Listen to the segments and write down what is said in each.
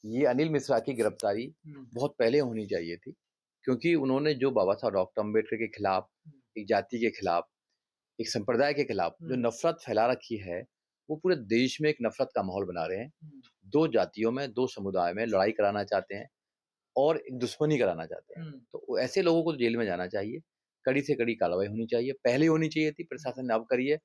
ये अनिल मिश्रा की गिरफ्तारी बहुत पहले होनी चाहिए थी, क्योंकि उन्होंने जो बाबा साहब डॉक्टर अम्बेडकर के खिलाफ, एक जाति के खिलाफ, एक संप्रदाय के खिलाफ जो नफ़रत फैला रखी है, वो पूरे देश में एक नफ़रत का माहौल बना रहे हैं। 2 जातियों में, 2 समुदाय में लड़ाई कराना चाहते हैं और एक दुश्मनी कराना चाहते हैं। तो ऐसे लोगों को जेल में जाना चाहिए, कड़ी से कड़ी कार्रवाई होनी चाहिए, पहले होनी चाहिए थी, प्रशासन ने अब करी है,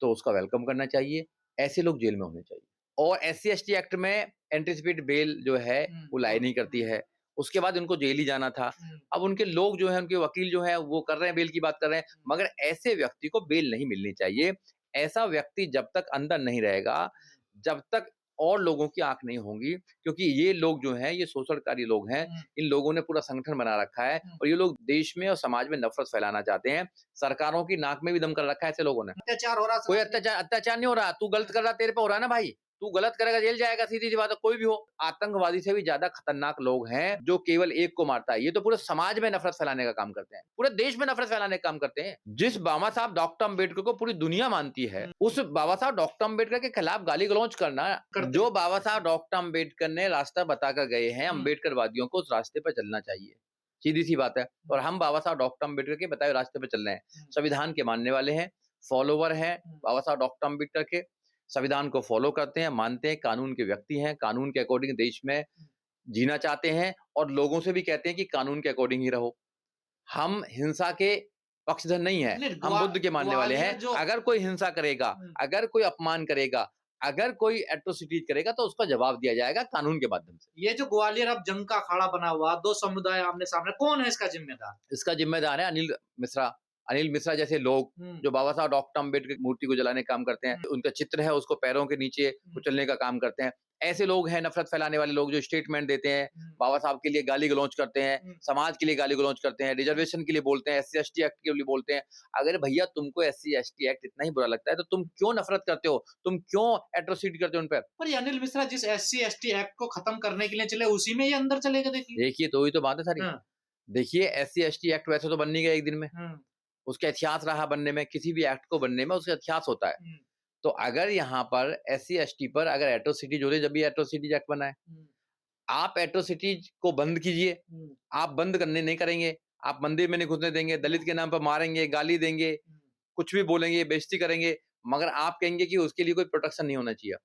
तो उसका वेलकम करना चाहिए। ऐसे लोग जेल में होने चाहिए। और एससी-एसटी एक्ट में एंटीसिपेट बेल जो है वो लाई नहीं करती है। उसके बाद उनको जेल ही जाना था। अब उनके लोग जो हैं, उनके वकील जो हैं वो कर रहे हैं, बेल की बात कर रहे हैं, मगर ऐसे व्यक्ति को बेल नहीं मिलनी चाहिए। ऐसा व्यक्ति जब तक अंदर नहीं रहेगा, जब तक और लोगों की आँख नहीं होंगी, क्योंकि ये लोग जो हैं, ये शोषणकारी लोग हैं। इन लोगों ने पूरा संगठन बना रखा है और ये लोग देश में और समाज में नफ़रत फैलाना चाहते हैं। सरकारों की नाक में भी दम कर रखा है ऐसे लोगों ने। अत्याचार हो रहा कोई समाज में। अत्याचार नहीं हो रहा, तू गलत कर रहा तेरे पे हो रहा है ना भाई। तू गलत करेगा जेल जाएगा, सीधी-सी बात है, कोई भी हो। आतंकवादी से भी ज़्यादा खतरनाक लोग हैं जो केवल एक को मारता है। ये तो पूरे समाज में नफ़रत फैलाने का काम करते हैं। पूरे देश में नफ़रत फैलाने का काम करते हैं। जिस बाबा साहब डॉक्टर अम्बेडकर को पूरी दुनिया मानती है, उस बाबा साहब डॉक्टर अम्बेडकर के खिलाफ गाली-गलौज करना, जो बाबा साहब डॉक्टर अम्बेडकर ने रास्ता बताकर गए हैं, अम्बेडकरवादियों को उस रास्ते पर चलना चाहिए। सीधी-सी बात है। और हम बाबा साहब डॉक्टर अम्बेडकर के बताए हुए रास्ते पे चल रहे हैं। संविधान के मानने वाले हैं, फॉलोवर हैं बाबा साहब डॉक्टर अम्बेडकर के, संविधान को फॉलो करते हैं, मानते हैं, कानून के व्यक्ति हैं, कानून के अकॉर्डिंग देश में जीना चाहते हैं और लोगों से भी कहते हैं कि कानून के अकॉर्डिंग ही रहो। हम हिंसा के पक्षधर नहीं हैं, नहीं, हम बुद्ध के मानने वाले ग्वालियर हैं। जो अगर कोई हिंसा करेगा, अगर कोई अपमान करेगा, अगर कोई एट्रोसिटीज़ करेगा तो उसका जवाब दिया जाएगा कानून के माध्यम से। ये जो ग्वालियर अब जंग का अखाड़ा बना हुआ, 2 समुदाय आमने-सामने, कौन है इसका ज़िम्मेदार? इसका ज़िम्मेदार है अनिल मिश्रा। अनिल मिश्रा जैसे लोग जो बाबा साहब डॉक्टर अम्बेडकर की मूर्ति को जलाने का काम करते हैं, उनका चित्र है उसको पैरों के नीचे कुचलने का काम करते हैं। ऐसे लोग हैं नफ़रत फैलाने वाले लोग जो स्टेटमेंट देते हैं, बाबा साहब के लिए गाली-गलौज करते हैं, समाज के लिए गाली-गलौज करते हैं, रिज़र्वेशन के लिए बोलते हैं, एससी-एसटी एक्ट के लिए बोलते हैं। अगर भैया तुमको एससी-एसटी एक्ट इतना ही बुरा लगता है तो तुम क्यों नफ़रत करते हो? तुम क्यों एट्रोसिटी करते हो उन पे? पर ये अनिल मिश्रा जिस एससी-एसटी एक्ट को खत्म करने के लिए चले, उसी में ये अंदर चले गए देखिए। देखिए तो वही तो बात है सारी। हाँ, देखिए एससी-एसटी एक्ट वैसे तो बन नहीं गया एक दिन में। हुँ, उसका इतिहास रहा बनने में, किसी भी एक्ट को बनने में उसका इतिहास होता है। हुँ, तो अगर यहाँ पर एससी-एसटी पर अगर एट्रोसिटी जोड़े जब ये एट्रोसिटीज़ एक्ट बना है। हुँ, आप एट्रोसिटीज़ को बंद कीजिए, हुँ, आप बंद करने नहीं करेंगे, आप मंदिर में नहीं घुसने देंगे, दलित के नाम पर मारेंगे, गाली देंगे, हुँ। कुछ भी बोलेंगे, बेइज़्ज़ती करेंगे, मगर आप कहेंगे कि उसके लिए कोई प्रोटेक्शन नहीं होना चाहिए।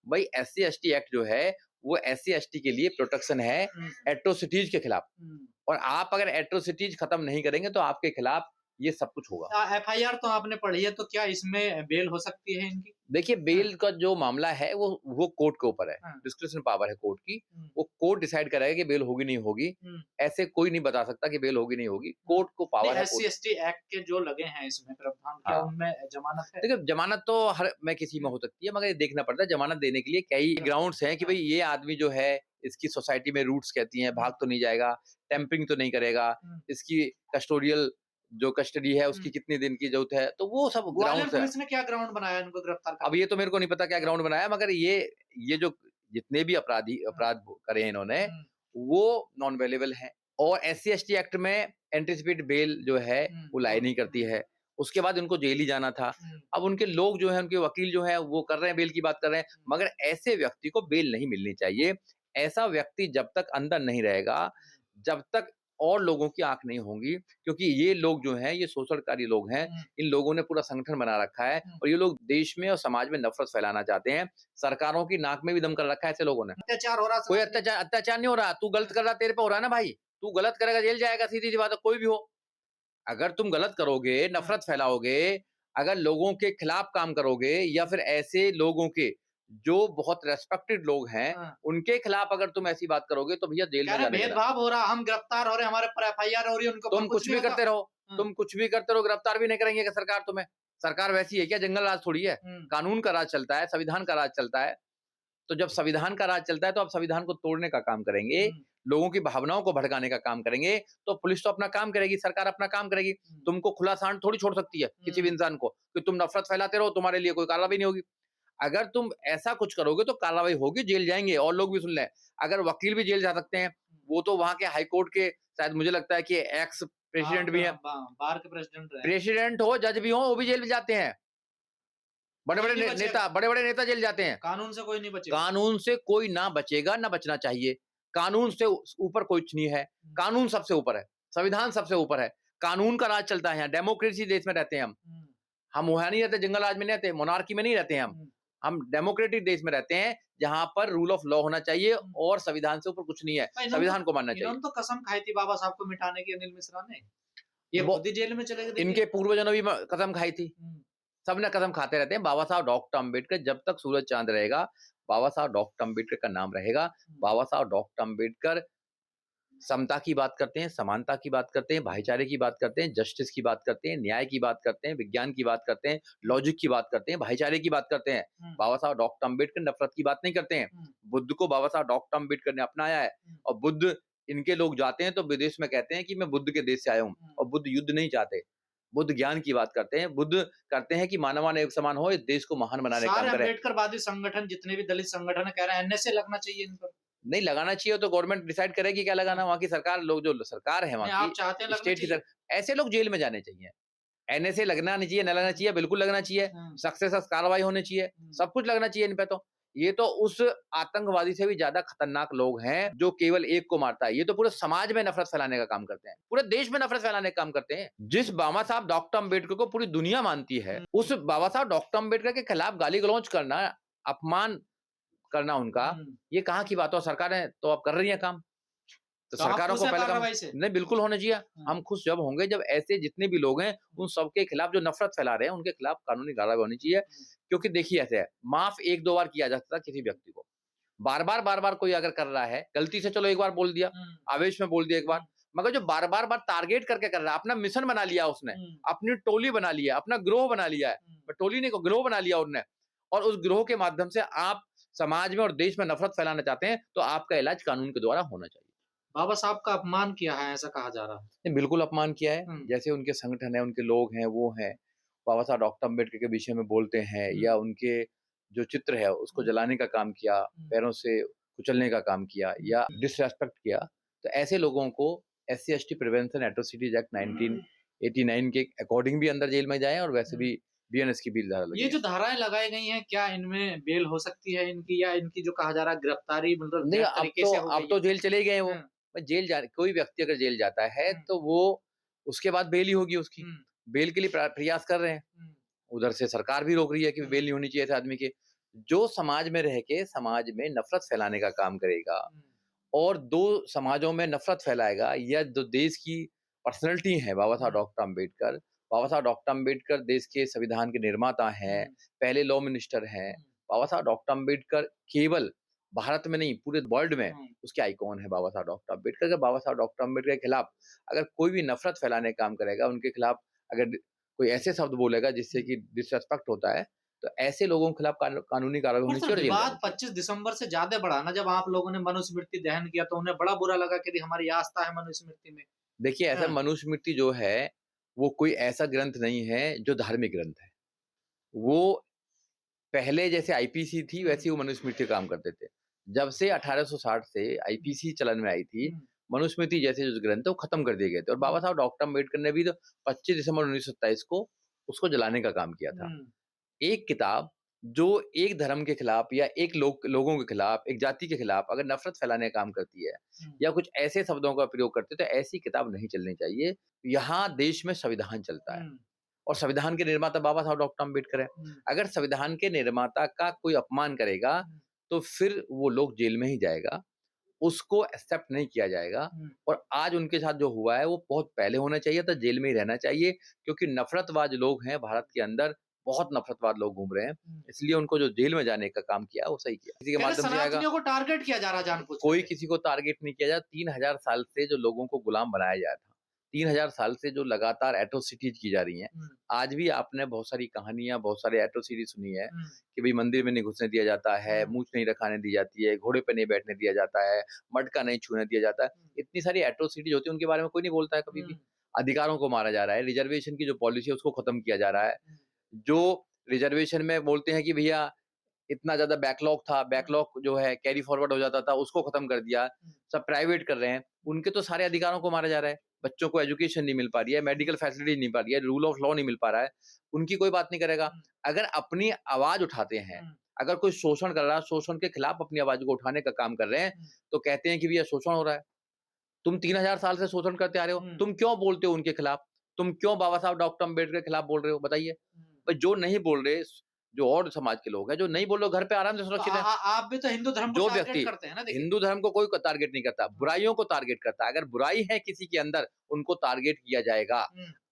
भई एससी-एसटी एक्ट जो है, वो एससी-एसटी के लिए प्रोटेक्शन है हुँ, एट्रोसिटीज़ के खिलाफ। हुँ। और आप अगर एट्रोसिटीज़ खत्म नहीं करेंगे तो आपके खिलाफ ये सब कुछ होगा। एफआईआर तो आपने पढ़ी है, तो क्या इसमें बेल हो सकती है इनकी? देखिए हाँ, बेल का जो मामला है वो कोर्ट के ऊपर है, हाँ, डिस्क्रिप्शन पावर है कोर्ट की। हुँ, वो कोर्ट डिसाइड करेगा कि बेल होगी नहीं होगी। हुँ, ऐसे कोई नहीं बता सकता कि बेल होगी नहीं होगी, हुँ। कोर्ट को नहीं, पावर है कोर्ट। एससी-एसटी एक्ट के जो लगे हैं इसमें प्रावधान, क्या हाँ, उनमें ज़मानत है? देखिए ज़मानत तो हर में किसी में हो सकती है, मगर ये देखना पड़ता है ज़मानत देने के लिए कई हाँ, ग्राउंड्स हैं कि हाँ, भई ये आदमी जो है, इसकी सोसाइटी में रूट्स कहती हैं, हुँ, भाग तो नहीं जाएगा, टेम्परिंग तो नहीं करेगा, हुँ, इसकी कस्टोडियल जो कस्टडी है हुँ। उसकी कितने दिन की ज़रूरत है, तो वो सब ग्वालियर ग्राउंड्स हैं। पुलिस ने क्या ग्राउंड बनाया इनको गिरफ्तार अब करने ये का? तो मेरे को नहीं पता क्या ग्राउंड बनाया, मगर ये जो जितने भी हाँ, अपराध करे हैं इन्होंने, हुँ, वो नॉन बेलेबल हैं। और एससी-एसटी एक्ट में एंटीसिपेट बेल जो है, हुँ, वो लाई नहीं करती है। उसके बाद उनको जेल ही जाना था। हुँ, अब उनके लोग जो हैं, उनके वकील जो हैं, वो कर रहे हैं बेल की बात कर रहे हैं, हुँ, मगर ऐसे व्यक्ति को बेल नहीं मिलनी चाहिए। ऐसा व्यक्ति जब तक अंदर नहीं रहेगा, जब तक और लोगों की आँख नहीं होंगी, क्योंकि ये लोग जो हैं, ये शोषणकारी लोग हैं। हुँ, इन लोगों ने पूरा संगठन बना रखा है हुँ। और ये लोग देश में और समाज में नफ़रत फैलाना चाहते हैं। सरकारों की नाक में भी दम कर रखा है ऐसे लोगों ने। अत्याचार हो रहा कोई समाज में। अत्याचार नहीं हो रहा, तू गलत कर रहा तेरे पे हो रहा है ना भाई। तू गलत करेगा जेल जाएगा, सीधी-सी बात है, कोई भी हो। अगर तुम गलत करोगे, हाँ, नफ़रत फैलाओगे, अगर लोगों के खिलाफ काम करोगे या फिर ऐसे लोगों के जो बहुत रिस्पेक्टेड लोग हैं, हाँ। उनके खिलाफ अगर तुम ऐसी बात करोगे तो भैया जेल कह में रहे हैं जाने देना। भेदभाव हो रहा, हम गिरफ्तार हो रहे हैं, हमारे ऊपर एफआईआर हो रही है, उनके ऊपर तुम कुछ कुछ नहीं भी होता? करते रहो, हाँ, तुम कुछ भी करते रहो, गिरफ्तार भी नहीं करेंगे सरकार तुम्हें। सरकार वैसी है क्या, जंगल राज थोड़ी है। हुँ, कानून का राज चलता है, संविधान का राज चलता है। तो जब संविधान का राज चलता है तो आप संविधान को तोड़ने का काम करेंगे, हुँ, लोगों की भावनाओं को भड़काने का काम करेंगे, तो पुलिस तो अपना काम करेगी, सरकार अपना काम करेगी। हुँ, तुमको खुला सांड थोड़ी छोड़ सकती है, किसी भी हुँ, इंसान को, कि तुम नफ़रत फैलाते रहो, तुम्हारे लिए कोई कार्रवाई नहीं होगी। अगर तुम ऐसा कुछ करोगे तो कार्रवाई होगी, जेल जाएँगे और लोग भी सुन लें। अगर वकील भी जेल जा सकते हैं, वो तो वहाँ के हाई कोर्ट के शायद मुझे लगता है कि एक्स हाँ, प्रेसिडेंट भी हैं। बार के प्रेसिडेंट रहे हैं। प्रेसिडेंट हो, जज भी हो, वो भी जेल में जाते हैं। बड़े-बड़े कोई नहीं नेता बचेगा। बड़े-बड़े नेता जेल जाते हैं। कानून से कोई नहीं बचेगा। कानून से कोई ना बचेगा, ना बचना चाहिए। कानून से ऊपर कुछ नहीं है। कानून सबसे ऊपर है, संविधान सबसे ऊपर है। कानून का राज चलता है यहाँ, डेमोक्रेसी देश में रहते हैं हम। हुँ, हम वहाँ नहीं रहते, जंगल राज में नहीं रहते, मोनार्की में नहीं रहते हैं हम। हुँ, हम डेमोक्रेटिक देश में रहते हैं, जहाँ पर रूल ऑफ लॉ होना चाहिए हुँ। और संविधान से ऊपर कुछ नहीं है। इन्होंने संविधान को मानना तो चाहिए। इन्होंने तो कसम खाई थी बाबा साहब को मिटाने की, अनिल मिश्रा ने। ये वो खुद ही जेल में चले गए, देखिए। इनके पूर्वजों ने भी कसम खाई थी। हुँ, सबने कसम खाते रहते हैं। बाबा साहब डॉक्टर अम्बेडकर, जब तक सूरज चाँद रहेगा, बाबा साहब डॉक्टर अम्बेडकर का नाम रहेगा। हुँ। बाबा साहब डॉक्टर अम्बेडकर समता की बात करते हैं, समानता की बात करते हैं, भाईचारे की बात करते हैं, जस्टिस की बात करते हैं, न्याय की बात करते हैं, विज्ञान की बात करते हैं, लॉजिक की बात करते हैं, भाईचारे की बात करते हैं। हुँ, बाबा साहब डॉक्टर अम्बेडकर नफ़रत की बात नहीं करते हैं। हुँ, बुद्ध को बाबा साहब डॉक्टर अम्बेडकर ने अपनाया है हुँ, और बुद्ध, इनके लोग जाते हैं तो विदेश में कहते हैं कि मैं बुद्ध के देश से आया हूँ, हुँ। और बुद्ध युद्ध नहीं चाहते। बुद्ध ज्ञान की बात करते हैं। बुद्ध करते हैं कि मानवान एक समान हो, इस देश को महान बनाने का सारे काम करें। अम्बेडकरवादी संगठन, जितने भी दलित संगठन है, कह रहे हैं एनएसए लगना चाहिए इन पर। नहीं लगाना चाहिए तो गवर्नमेंट डिसाइड करेगी क्या लगाना, हाँ। वहाँ की सरकार, लोग जो सरकार है वहाँ नहीं, आप चाहते हैं की, लगना स्टेट की चाहिए? ऐसे लोग जेल में जाने चाहिए। एनएसए लगना नहीं चाहिए, न लगना चाहिए, बिल्कुल लगना चाहिए। हुँ, सक्सेस कार्रवाई होनी चाहिए, हुँ, सब कुछ लगना चाहिए इन पे तो। ये तो उस आतंकवादी से भी ज़्यादा खतरनाक लोग हैं, जो केवल एक को मारता है। ये तो पूरे समाज में नफ़रत फैलाने का काम करते हैं। पूरे देश में नफ़रत फैलाने का काम करते हैं। जिस बाबा साहब डॉक्टर अम्बेडकर को पूरी दुनिया मानती है, हुँ, उस बाबा साहब डॉक्टर अम्बेडकर के खिलाफ गाली-गलौच करना, अपमान करना उनका, हुँ। ये कहाँ की बात है? और सरकारें तो अब कर रही हैं काम। तो तो आप सरकारों खुश को हैं पहले काम कार्रवाई से? नहीं, बिल्कुल होना चाहिए। हाँ, हम खुश जब होंगे जब ऐसे जितने भी लोग हैं, उन सबके खिलाफ जो नफ़रत फैला रहे हैं, उनके खिलाफ कानूनी कार्रवाई होनी चाहिए। हुँ, क्योंकि देखिए ऐसे है, माफ़ 1-2 बार किया जा सकता है किसी व्यक्ति को। बार-बार कोई अगर कर रहा है, गलती से चलो एक बार बोल दिया, हुँ, आवेश में बोल दिया एक बार, हुँ, मगर जो बार-बार बार टारगेट करके कर रहा है, अपना मिशन बना लिया उसने, हुँ, अपनी टोली बना लिया, अपना गिरोह बना लिया है। हुँ। टोली नहीं, गिरोह बना लिया उन्होंने, और उस गिरोह के माध्यम से आप समाज में और देश में नफ़रत फैलाना चाहते हैं, तो आपका इलाज कानून के द्वारा होना चाहिए। बाबा साहब का अपमान किया है, ऐसा कहा जा रहा है। ने बिल्कुल अपमान किया है। हुँ, जैसे उनके संगठन है, उनके लोग हैं, वो हैं, बाबा साहब डॉक्टर अम्बेडकर के विषय में बोलते हैं, हुँ, या उनके जो चित्र है उसको हुँ, जलाने का काम किया, हुँ, पैरों से कुचलने का काम किया हुँ, या डिसरेस्पेक्ट किया, तो ऐसे लोगों को एससी-एसटी प्रिवेंशन एट्रोसिटीज़ एक्ट 1989 के अकॉर्डिंग भी अंदर जेल में जाएँ, और वैसे हुँ। भी बीएनएस की भी धारा ये लगी है। जो धाराएँ लगाई गई हैं, क्या इनमें बेल हो सकती है इनकी, या इनकी जो कहा जा रहा है गिरफ्तारी मतलब नहीं, गैर तरीके से हो अब गई तो है? जेल चले ही गए हैं वो। हाँ, जेल जा कोई व्यक्ति अगर जेल जाता है, हुँ, तो वो उसके बाद बेल ही होगी उसकी। हुँ, बेल के लिए प्रयास कर रहे हैं। हुँ, उधर से सरकार भी रोक रही है कि हुँ, बेल नहीं होनी चाहिए ऐसे आदमी की। जो समाज में रह के समाज में नफ़रत फैलाने का काम करेगा, हुँ, और 2 समाजों में नफ़रत फैलाएगा, या जो देश की पर्सनैलिटी है बाबा साहब हुँ, डॉक्टर अम्बेडकर। बाबा साहब डॉक्टर अम्बेडकर देश के संविधान के निर्माता हैं, हुँ, पहले लॉ मिनिस्टर हैं। हुँ, बाबा साहब डॉक्टर अम्बेडकर केवल भारत में नहीं, पूरे वर्ल्ड में हुँ, उसके आइकॉन है बाबा साहब डॉक्टर अम्बेडकर। अगर बाबा साहब डॉक्टर अम्बेडकर के खिलाफ अगर कोई भी नफ़रत फैलाने का काम करेगा, उनके खिलाफ अगर कोई ऐसे शब्द बोलेगा जिससे हुँ। कि डिसरेस्पेक्ट होता है, तो ऐसे लोगों के खिलाफ कानूनी कार्रवाई पर होनी सर चाहिए और जेल विवाद जानी चाहिए। 25 दिसंबर से ज़्यादा बढ़ा ना, जब आप लोगों ने मनुस्मृति दहन किया तो उन्हें बड़ा बुरा लगा कि हमारी आस्था है मनुस्मृति में। देखिए, ऐसा हाँ, मनुस्मृति जो है, वो कोई ऐसा ग्रंथ नहीं है जो धार्मिक ग्रंथ है। वो पहले जैसे आईपीसी थी, हुँ, वैसे वो मनुस्मृति काम करते थे। जब से 1860 से हुँ, आईपीसी चलन में आई थी, हुँ, मनुस्मृति जैसे जो ग्रंथ है वो खत्म कर दिए गए थे, और बाबा हुँ, साहब डॉक्टर अम्बेडकर ने भी तो 25 दिसंबर 1927 को उसको जलाने का काम किया था। हुँ, एक किताब जो एक धर्म के खिलाफ या एक लोगों के खिलाफ, एक जाति के खिलाफ अगर नफ़रत फैलाने का काम करती है, हुँ, या कुछ ऐसे शब्दों का प्रयोग करती है, तो ऐसी किताब नहीं चलनी चाहिए। यहाँ देश में संविधान चलता है, हुँ, और संविधान के निर्माता बाबा साहब डॉक्टर अम्बेडकर हैं। हुँ, अगर संविधान के निर्माता का कोई अपमान करेगा, हुँ, तो फिर वो लोग जेल में ही जाएगा, उसको एक्सेप्ट नहीं किया जाएगा। हुँ, और आज उनके साथ जो हुआ है, वो बहुत पहले होना चाहिए था, जेल में ही रहना चाहिए, क्योंकि नफ़रतबाज़ लोग हैं भारत के अंदर, बहुत नफ़रतबाज़ लोग घूम रहे हैं। हुँ। इसलिए उनको जो जेल में जाने का काम किया, वो सही किया। किसी के कह रहे माध्यम से आएगा, सनातनियों को टारगेट किया जा रहा है जानबूझ कोई करके। किसी को टारगेट नहीं किया जाता। 3000 साल से जो लोगों को गुलाम बनाया गया था, 3000 साल से जो लगातार एट्रोसिटीज़ की जा रही हैं, हुँ, आज भी आपने बहुत सारी कहानियाँ, बहुत सारे एट्रोसिटी सुनी है हुँ, कि भई मंदिर में नहीं घुसने दिया जाता है, हुँ, मूंछ नहीं रखाने दी जाती है, घोड़े पे नहीं बैठने दिया जाता है, मटका नहीं छूने दिया जाता है। हुँ, इतनी सारी एट्रोसिटीज़ होती है, उनके बारे में कोई नहीं बोलता है कभी हुँ, भी। अधिकारों को मारा जा रहा है, रिज़र्वेशन की जो पॉलिसी है उसको खत्म किया जा रहा है। हुँ, जो रिज़र्वेशन में बोलते हैं कि भैया इतना ज़्यादा बैकलॉग था, हुँ, बैकलॉग जो है कैरी फॉरवर्ड हो जाता था, उसको खत्म कर दिया, हुँ, सब प्राइवेट कर रहे हैं, उनके तो सारे अधिकारों को मारा जा रहा है। बच्चों को एजुकेशन नहीं मिल पा रही है, मेडिकल फैसिलिटी नहीं मिल पा रही है, रूल ऑफ लॉ नहीं मिल पा रहा है, उनकी कोई बात नहीं करेगा। अगर अपनी आवाज उठाते हैं, अगर कोई शोषण कर रहा है, शोषण के खिलाफ अपनी आवाज को उठाने का काम कर रहे हैं, तो कहते हैं कि भैया शोषण हो रहा है। तुम 3000 साल से शोषण करते आ रहे हो, तुम क्यों बोलते हो उनके खिलाफ? तुम क्यों बाबा साहब डॉक्टर अम्बेडकर के खिलाफ बोल रहे हो? बताइए। भाई जो नहीं बोल रहे, जो और समाज के लोग हैं, जो नहीं बोल रहे, घर पे आराम से सुरक्षित है। आप भी तो हिंदू धर्म को जो टारगेट व्यक्ति करते हैं ना, देखिए। हिंदू धर्म को कोई टारगेट नहीं करता, बुराइयों को टारगेट करता है। अगर बुराई है किसी के अंदर, उनको टारगेट किया जाएगा।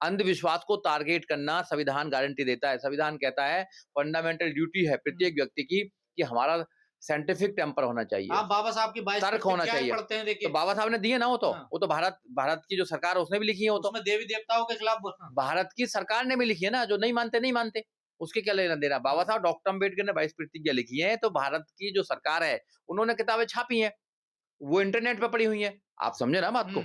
अंधविश्वास को टारगेट करना संविधान गारंटी देता है। संविधान कहता है फंडामेंटल ड्यूटी है प्रत्येक व्यक्ति की कि हमारा साइंटिफिक टेम्पर होना चाहिए, आप बाबा साहब की 22 तर्क होना प्रतिज्ञाएं चाहिए। पढ़ते हैं, देखिए। तो बाबा साहब ने दिए ना, वो तो भारत की जो सरकार है उसने भी लिखी है, वो तो उसमें देवी देवताओं के खिलाफ भारत की सरकार ने भी लिखी है ना। जो नहीं मानते नहीं मानते, उसके क्या लेना देना। बाबा साहब डॉक्टर अम्बेडकर ने 22 प्रतिज्ञा लिखी है, तो भारत की जो सरकार है उन्होंने किताबें छापी हैं, वो इंटरनेट पे पड़ी हुई हैं। आप समझे ना बात को।